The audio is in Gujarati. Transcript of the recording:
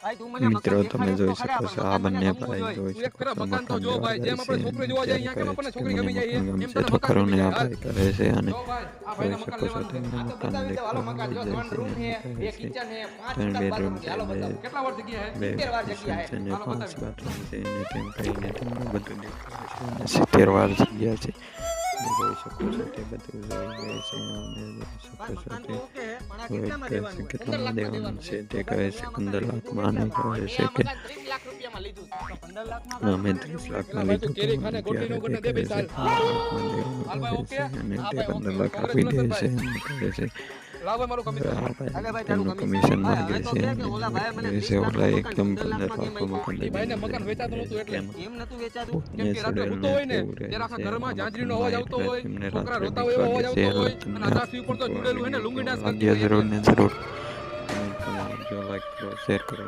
મિત્રો તમે જોઈ શકો છો આ બંને ભાઈ જોઈ શકો છો મકાન લેવા જાય છે અત્યારે કહે છે કે મને મકાન ગમશે તો ખરું ને આ ભાઈ કહે છે અને જોઈ શકો છો તમને મકાન દેખાવા લઈ જાય છે અને કહે છે 3 બેડરૂમ છે બે કિચન છે ને 5 બાથરૂમ છે ને તેમ કહીને તમને બધું દેખાડે છે અને 70 વાર જગ્યા છે જોઈ શકો છો તે બધું જોઈ ગયે છે અને જોઈ શકો છો તે કોઈ કહે છે કેટલામાં દેવાનું છે તે કહે છે 15 લાખમાં અને કહે છે કે અમે 30 લાખમાં લીધું હતું અને ત્યારે તે કહે છે 15 લાખમાં દેવાનું કહે છે અને તે 15 લાખ આપી દે છે અને કહે છે તેમનું કમિશન માંગે છે અને કહે છે ઓલા એકદમ 15 લાખમાં મકાન લઈ જાય જરૂર ને જરૂર લાઈક કરો શેર કરો